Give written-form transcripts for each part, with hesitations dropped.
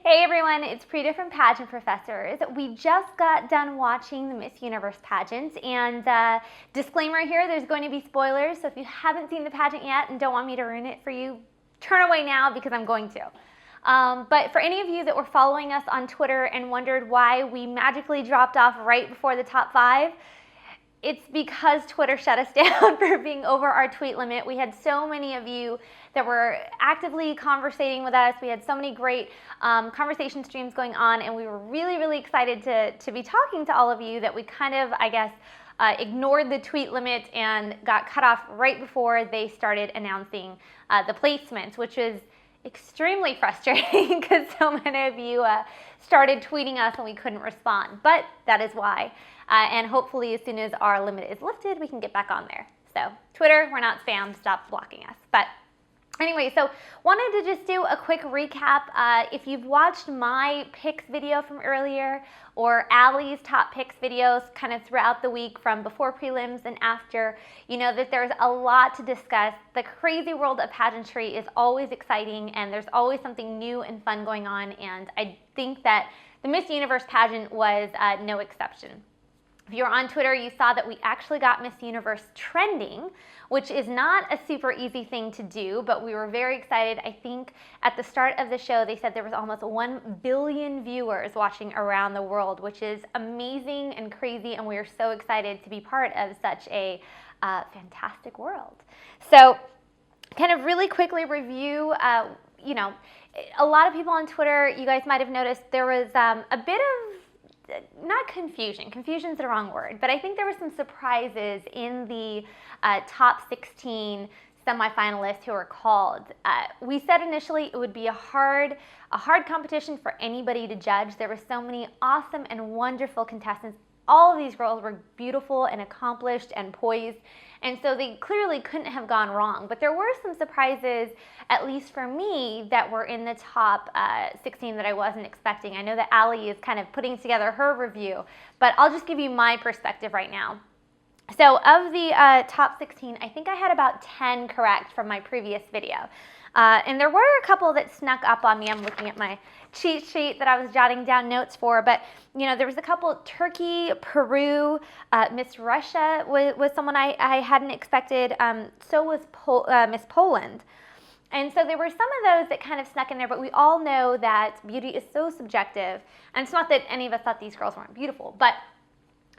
Hey everyone, it's Prita from Pageant Professors. We just got done watching the Miss Universe pageant, and disclaimer here, there's going to be spoilers, so if you haven't seen the pageant yet and don't want me to ruin it for you, turn away now because I'm going to. But for any of you that were following us on Twitter and wondered why we magically dropped off right before the top 5, it's because Twitter shut us down for being over our tweet limit. We had so many of you that were actively conversating with us. We had so many great conversation streams going on, and we were really, really excited to be talking to all of you that we kind of, I guess, ignored the tweet limit and got cut off right before they started announcing the placements, which is extremely frustrating because so many of you started tweeting us and we couldn't respond, but that is why. And hopefully as soon as our limit is lifted, we can get back on there. So Twitter, we're not spam, stop blocking us. But anyway, so wanted to just do a quick recap. If you've watched my picks video from earlier or Allie's top picks videos kind of throughout the week from before prelims and after, you know that there's a lot to discuss. The crazy world of pageantry is always exciting and there's always something new and fun going on, and I think that the Miss Universe pageant was no exception. If you're on Twitter, you saw that we actually got Miss Universe trending, which is not a super easy thing to do, but we were very excited. I think at the start of the show, they said there was almost 1 billion viewers watching around the world, which is amazing and crazy, and we are so excited to be part of such a fantastic world. So kind of really quickly review, you know, a lot of people on Twitter, you guys might have noticed there was a bit of not confusion. Confusion's the wrong word, but I think there were some surprises in the top 16 semifinalists who were called. We said initially it would be a hard competition for anybody to judge. There were so many awesome and wonderful contestants. All of these girls were beautiful and accomplished and poised, and so they clearly couldn't have gone wrong. But there were some surprises, at least for me, that were in the top 16 that I wasn't expecting. I know that Allie is kind of putting together her review, but I'll just give you my perspective right now. So of the top 16, I think I had about 10 correct from my previous video. And there were a couple that snuck up on me. I'm looking at my cheat sheet that I was jotting down notes for, but you know, there was a couple. Turkey, Peru, Miss Russia was someone I hadn't expected. So was Miss Poland. And so there were some of those that kind of snuck in there, but we all know that beauty is so subjective. And it's not that any of us thought these girls weren't beautiful, but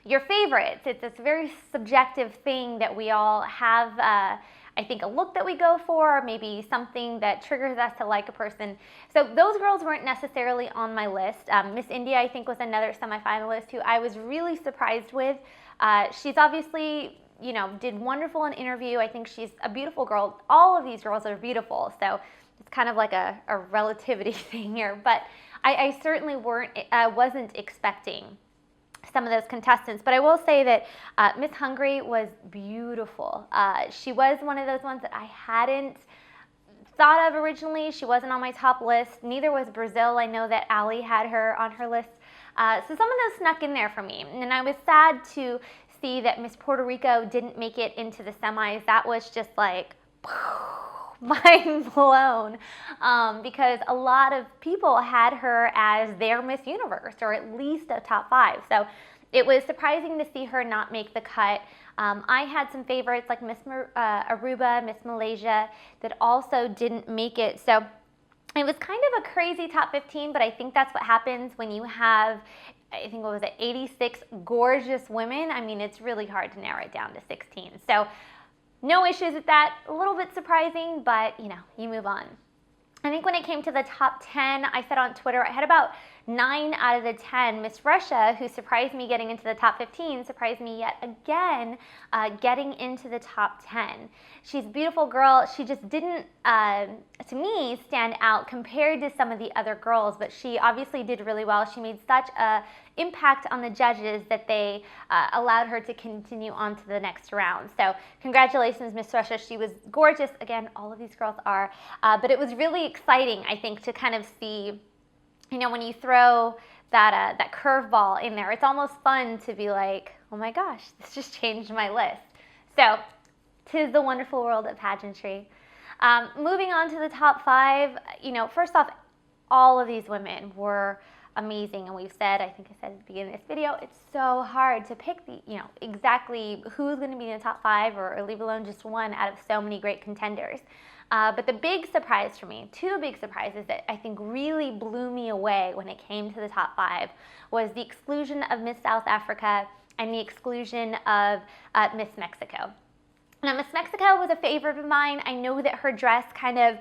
your favorites, it's this very subjective thing that we all have, I think, a look that we go for, maybe something that triggers us to like a person. So those girls weren't necessarily on my list. Miss India, I think, was another semifinalist who I was really surprised with. She's obviously, you know, did wonderful in interview. I think she's a beautiful girl. All of these girls are beautiful, so it's kind of like a relativity thing here. But I certainly wasn't expecting some of those contestants, but I will say that Miss Hungary was beautiful. She was one of those ones that I hadn't thought of originally. She wasn't on my top list. Neither was Brazil. I know that Allie had her on her list. So some of those snuck in there for me. And I was sad to see that Miss Puerto Rico didn't make it into the semis. That was just like mind blown, because a lot of people had her as their Miss Universe, or at least a top 5. So it was surprising to see her not make the cut. I had some favorites like Miss Aruba, Miss Malaysia, that also didn't make it. So it was kind of a crazy top 15, but I think that's what happens when you have, I think, what was it, 86 gorgeous women. I mean, it's really hard to narrow it down to 16. So no issues with that. A little bit surprising, but you know, you move on. I think when it came to the top 10, I said on Twitter, I had about 9 out of the 10. Miss Russia, who surprised me getting into the top 15, surprised me yet again getting into the top 10. She's a beautiful girl. She just didn't, to me, stand out compared to some of the other girls, but she obviously did really well. She made such an impact on the judges that they allowed her to continue on to the next round. So congratulations, Miss Russia. She was gorgeous. Again, all of these girls are, but it was really exciting, I think, to kind of see, you know, when you throw that curveball in there, it's almost fun to be like, oh my gosh, this just changed my list. So 'tis the wonderful world of pageantry. Moving on to the top 5, you know, first off, all of these women were amazing, and we've said, I think I said at the beginning of this video, it's so hard to pick the, exactly who's going to be in the top 5 or leave alone just one out of so many great contenders. But the big surprise for me, 2 big surprises that I think really blew me away when it came to the top 5, was the exclusion of Miss South Africa and the exclusion of Miss Mexico. Now, Miss Mexico was a favorite of mine. I know that her dress kind of,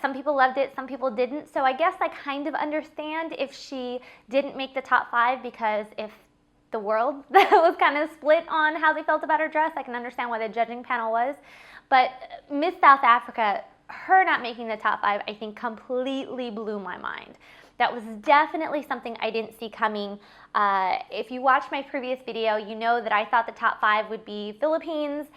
some people loved it, some people didn't. So I guess I kind of understand if she didn't make the top 5, because if the world was kind of split on how they felt about her dress, I can understand why the judging panel was. But Miss South Africa, her not making the top 5, I think completely blew my mind. That was definitely something I didn't see coming. If you watched my previous video, you know that I thought the top 5 would be Philippines,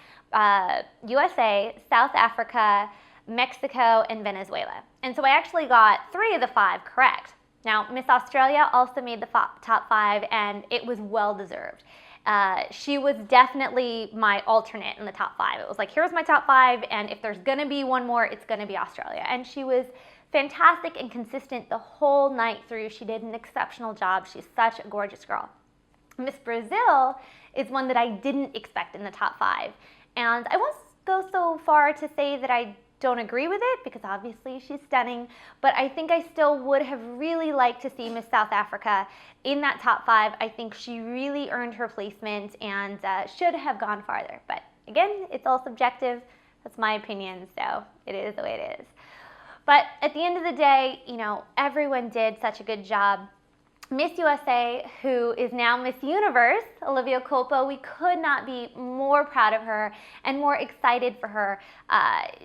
USA, South Africa, Mexico, and Venezuela. And so I actually got 3 of the 5 correct. Now, Miss Australia also made the top 5, and it was well deserved. She was definitely my alternate in the top 5. It was like, here's my top 5, and if there's gonna be one more, it's gonna be Australia. And she was fantastic and consistent the whole night through. She did an exceptional job. She's such a gorgeous girl. Miss Brazil is one that I didn't expect in the top 5. And I won't go so far to say that I don't agree with it, because obviously she's stunning, but I think I still would have really liked to see Miss South Africa in that top 5. I think she really earned her placement and should have gone farther. But again, it's all subjective. That's my opinion, so it is the way it is. But at the end of the day, everyone did such a good job. Miss USA, who is now Miss Universe, Olivia Culpo, we could not be more proud of her and more excited for her.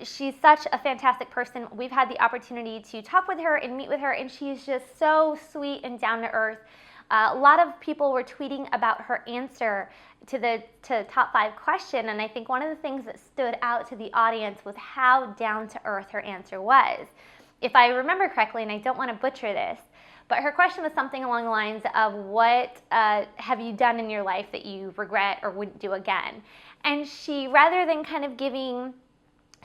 She's such a fantastic person. We've had the opportunity to talk with her and meet with her, and she's just so sweet and down to earth. A lot of people were tweeting about her answer to the top 5 question, and I think one of the things that stood out to the audience was how down to earth her answer was. If I remember correctly, and I don't want to butcher this, but her question was something along the lines of, what have you done in your life that you regret or wouldn't do again? And she, rather than kind of giving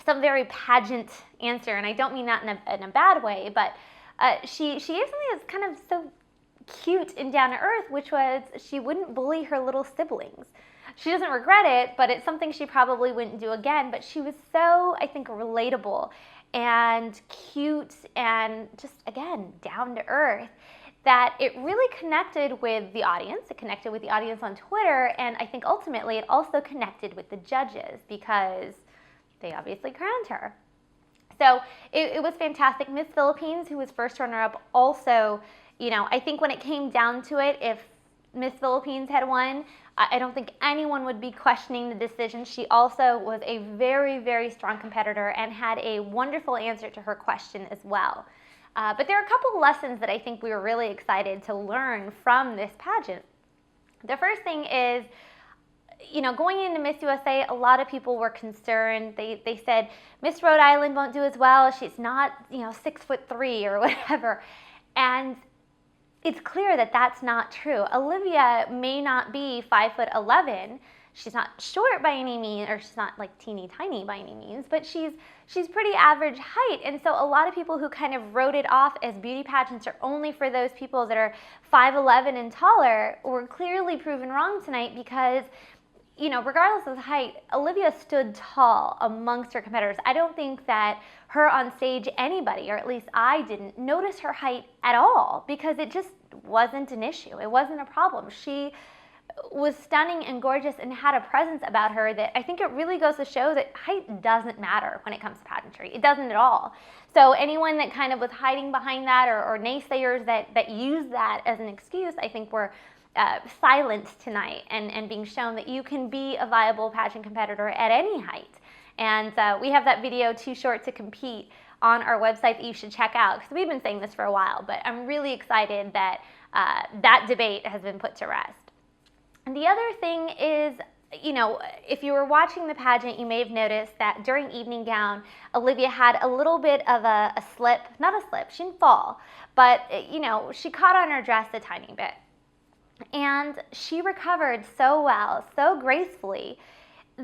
some very pageant answer, and I don't mean that in a bad way, but she gave something that's kind of so cute and down to earth, which was she wouldn't bully her little siblings. She doesn't regret it, but it's something she probably wouldn't do again. But she was so, I think, relatable and cute and just, again, down to earth, that it really connected with the audience. It connected with the audience on Twitter, and I think ultimately it also connected with the judges, because they obviously crowned her. So it was fantastic. Miss Philippines, who was first runner-up, also, I think when it came down to it, if Miss Philippines had won, I don't think anyone would be questioning the decision. She also was a very, very strong competitor and had a wonderful answer to her question as well. But there are a couple of lessons that I think we were really excited to learn from this pageant. The first thing is, going into Miss USA, a lot of people were concerned. They said, Miss Rhode Island won't do as well. She's not, 6'3" or whatever. And it's clear that that's not true. Olivia may not be 5'11". She's not short by any means, or she's not like teeny tiny by any means, but she's pretty average height. And so a lot of people who kind of wrote it off as beauty pageants are only for those people that are 5'11" and taller were clearly proven wrong tonight, because regardless of the height, Olivia stood tall amongst her competitors. I don't think that her on stage, anybody, or at least I didn't, notice her height at all, because it just wasn't an issue. It wasn't a problem. She was stunning and gorgeous and had a presence about her that I think it really goes to show that height doesn't matter when it comes to pageantry. It doesn't at all. So anyone that kind of was hiding behind that, or naysayers that use that as an excuse, I think were silenced tonight, and being shown that you can be a viable pageant competitor at any height. And we have that video, Too Short to Compete, on our website that you should check out, because we've been saying this for a while, but I'm really excited that that debate has been put to rest. And the other thing is, if you were watching the pageant, you may have noticed that during evening gown, Olivia had a little bit of a slip, not a slip, she didn't fall, but she caught on her dress a tiny bit. And she recovered so well, so gracefully,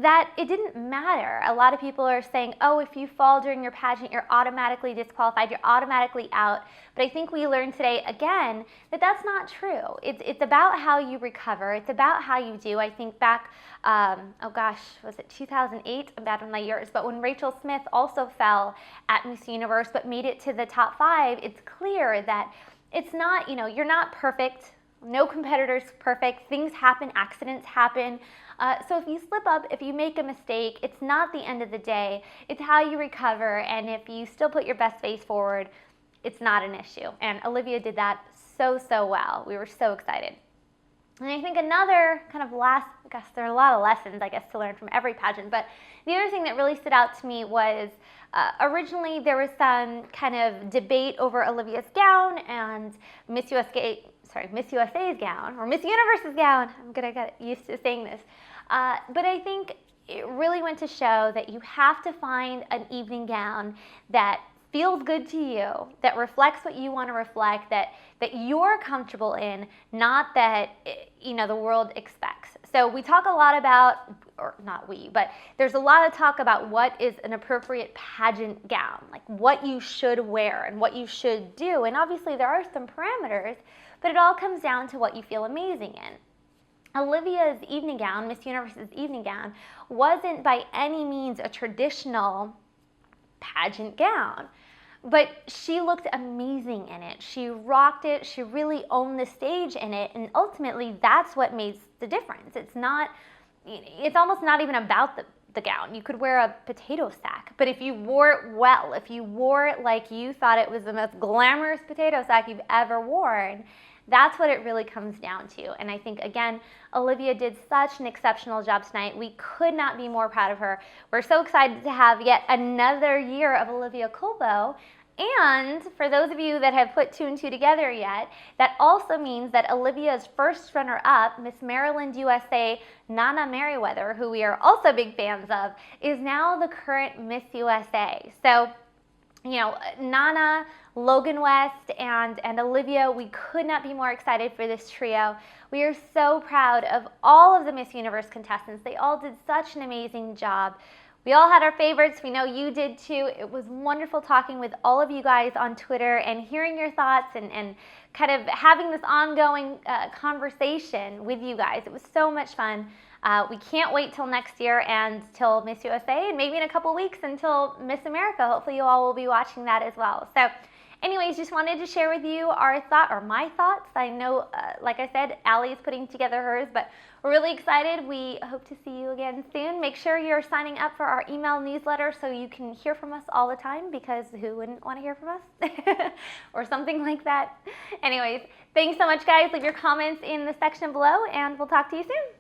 that it didn't matter. A lot of people are saying, oh, if you fall during your pageant, you're automatically disqualified, you're automatically out. But I think we learned today, again, that that's not true. It's about how you recover. It's about how you do. I think back, oh gosh, was it 2008? I'm bad with my years. But when Rachel Smith also fell at Miss Universe but made it to the top 5, it's clear that it's not, you're not perfect. No competitor's perfect. Things happen, accidents happen. So if you slip up, if you make a mistake, it's not the end of the day. It's how you recover, and if you still put your best face forward, it's not an issue. And Olivia did that so well. We were so excited. And I think another kind of last, I guess there are a lot of lessons, to learn from every pageant, but the other thing that really stood out to me was originally there was some kind of debate over Olivia's gown and Miss USA's gown, or Miss Universe's gown. I'm gonna get used to saying this. But I think it really went to show that you have to find an evening gown that feels good to you, that reflects what you want to reflect, that you're comfortable in, not that the world expects. So we talk a lot about, or not we, but there's a lot of talk about what is an appropriate pageant gown, like what you should wear and what you should do. And obviously there are some parameters, but it all comes down to what you feel amazing in. Olivia's evening gown, Miss Universe's evening gown, wasn't by any means a traditional pageant gown, but she looked amazing in it. She rocked it. She really owned the stage in it, and ultimately that's what makes the difference. It's almost not even about the gown. You could wear a potato sack, but if you wore it well, if you wore it like you thought it was the most glamorous potato sack you've ever worn, that's what it really comes down to. And I think, again, Olivia did such an exceptional job tonight. We could not be more proud of her. We're so excited to have yet another year of Olivia Culpo. And for those of you that have put 2 and 2 together yet, that also means that Olivia's first runner-up, Miss Maryland USA, Nana Merriweather, who we are also big fans of, is now the current Miss USA. So, Nana, Logan West, and Olivia, we could not be more excited for this trio. We are so proud of all of the Miss Universe contestants. They all did such an amazing job. We all had our favorites. We know you did too. It was wonderful talking with all of you guys on Twitter and hearing your thoughts and kind of having this ongoing conversation with you guys. It was so much fun. We can't wait till next year and till Miss USA, and maybe in a couple weeks until Miss America. Hopefully you all will be watching that as well. So anyways, just wanted to share with you my thoughts. I know, like I said, Allie is putting together hers, but we're really excited. We hope to see you again soon. Make sure you're signing up for our email newsletter so you can hear from us all the time, because who wouldn't want to hear from us? Or something like that. Anyways, thanks so much, guys. Leave your comments in the section below, and we'll talk to you soon.